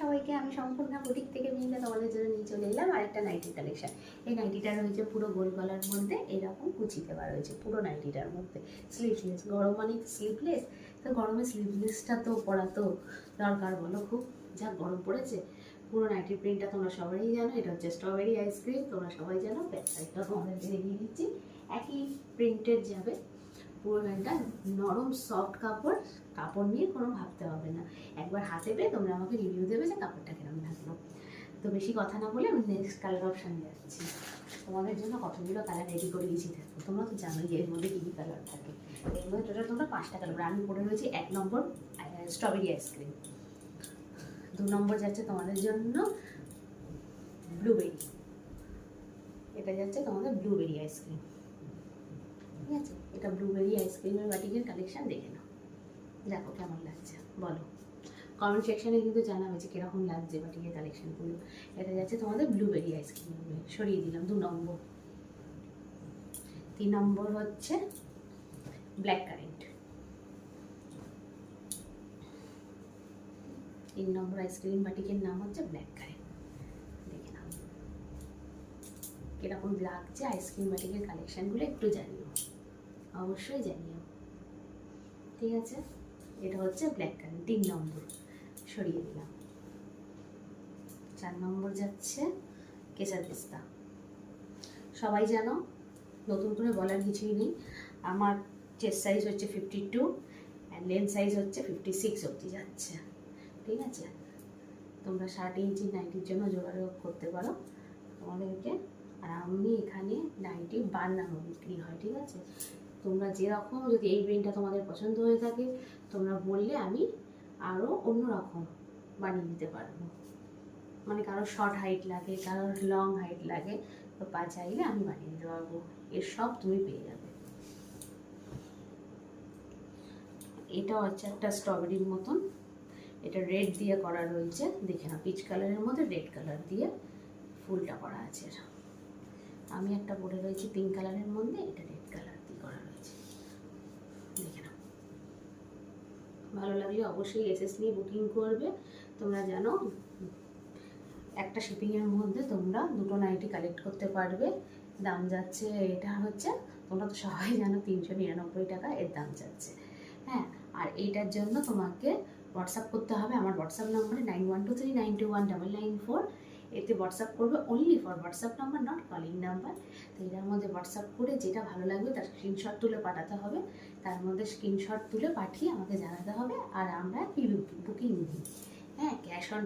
সবাইকে, আমি সম্পূর্ণা বুটিক থেকে মিলে তোমাদের জন্য নিয়ে চলে এলাম আরেকটা নাইটির কালেকশন। এই নাইটিটা রয়েছে পুরো গোল গলার মধ্যে, এরকম কুচি দেওয়া রয়েছে পুরো নাইটিটার মধ্যে, স্লিভলেস। গরম মানে স্লিভলেস, তো গরমে স্লিভলেসটা তো পরা তো দরকার, বলো? খুব যা গরম পড়েছে। পুরো নাইটির প্রিন্টটা তোমরা সবাই জানো, এটা হচ্ছে স্ট্রবেরি আইসক্রিম, তোমরা সবাই জানো। ব্যাক সাইডটা তোমাদেরকে দেখিয়ে দিচ্ছি, একই প্রিন্টেড যাবে। পুরো প্যান্টটা নরম সফট কাপড়, কাপড় নিয়ে কোনো ভাবতে হবে না। একবার হাতে পেয়ে তোমরা আমাকে রিভিউ দেবে যে কাপড়টা কেমন লাগলো। তো বেশি কথা না বলে আমি নেক্সট কালার অপশানে যাচ্ছি। তোমাদের জন্য কতগুলো কালার রেডি করে দিয়েছি, দেখো। তোমরা তো জানোই এর মধ্যে কী কী কালার থাকে। এর মধ্যে টোটাল তোমরা 5টা কালার। আমি পরে রয়েছি 1 নম্বর স্ট্রবেরি আইসক্রিম, 2 নম্বর যাচ্ছে তোমাদের জন্য ব্লুবেরি, এটা যাচ্ছে তোমাদের ব্লুবেরি আইসক্রিম, ঠিক আছে? এটা ব্লুবেরি আইসক্রিমের বাটিকের কালেকশন, দেখে নাও, দেখো কেমন লাগছে বলো। কমেন্ট সেকশানে কিন্তু জানা হয়েছে কীরকম লাগছে বাটিকের কালেকশানগুলো। এটা যাচ্ছে তোমাদের ব্লুবেরি আইসক্রিম, সরিয়ে দিলাম 2 নম্বর। 3 নম্বর হচ্ছে ব্ল্যাক কারেন্ট। 3 নম্বর আইসক্রিম বাটিকের নাম হচ্ছে ব্ল্যাক কারেন্ট, দেখে নাও কীরকম লাগছে আইসক্রিম বাটিকের কালেকশানগুলো, একটু জানিও, অবশ্যই জানিও, ঠিক আছে? এটা হচ্ছে ব্ল্যাক কারেন্ট, 3 নম্বর, সরিয়ে দিলাম। 4 নম্বর যাচ্ছে কেসার পিস্তা। সবাই জানো, নতুন করে বলার কিছুই নেই। আমার চেস্ট সাইজ হচ্ছে 52 অ্যান্ড লেন্থ সাইজ হচ্ছে 56 অবধি যাচ্ছে, ঠিক আছে? তোমরা 60 ইঞ্চি নাইটির জন্য যোগাযোগ করতে পারো তোমাদেরকে। আর আমি এখানে নাইটি বানানো বিক্রি হয়, ঠিক আছে? তোমরা যেরকম, যদি এই প্রিন্টটা তোমাদের পছন্দ হয়ে থাকে তোমরা বললে আমি আরও অন্যরকম বানিয়ে দিতে পারবো। মানে কারোর শর্ট হাইট লাগে, কারোর লং হাইট লাগে, তো চাইলে আমি বানিয়ে দিতে পারবো। এর সব তুমি পেয়ে যাবে। এটা হচ্ছে একটা স্ট্রবেরির মতন, এটা রেড দিয়ে করা রয়েছে, দেখে না, পিচ কালারের মধ্যে রেড কালার দিয়ে ফুলটা করা আছে। আমি একটা পরে রয়েছি পিঙ্ক কালারের মধ্যে, এটা রেড কালার দিয়ে করা রয়েছে, দেখে নাও। ভালো লাগলে অবশ্যই এসএস নিয়ে বুকিং করবে। তোমরা জানো একটা শিপিংয়ের মধ্যে তোমরা 2টো নাইটি কালেক্ট করতে পারবে। দাম যাচ্ছে, এটা হচ্ছে, তোমরা তো সবাই জানো, 399 টাকা এর দাম যাচ্ছে, হ্যাঁ। আর এইটার জন্য তোমাকে হোয়াটসঅ্যাপ করতে হবে আমার হোয়াটসঅ্যাপ নাম্বারে 9123921994। এতে হোয়াটসঅ্যাপ করবে, only for WhatsApp number, not calling number. তো এটার মধ্যে হোয়াটসঅ্যাপ করে যেটা ভালো লাগবে তার স্ক্রিনশট তুলে পাঠাতে হবে। তার মধ্যে স্ক্রিনশট তুলে পাঠিয়ে আমাকে জানাতে হবে, আর আমরা বুকিং দিই, হ্যাঁ। Cash on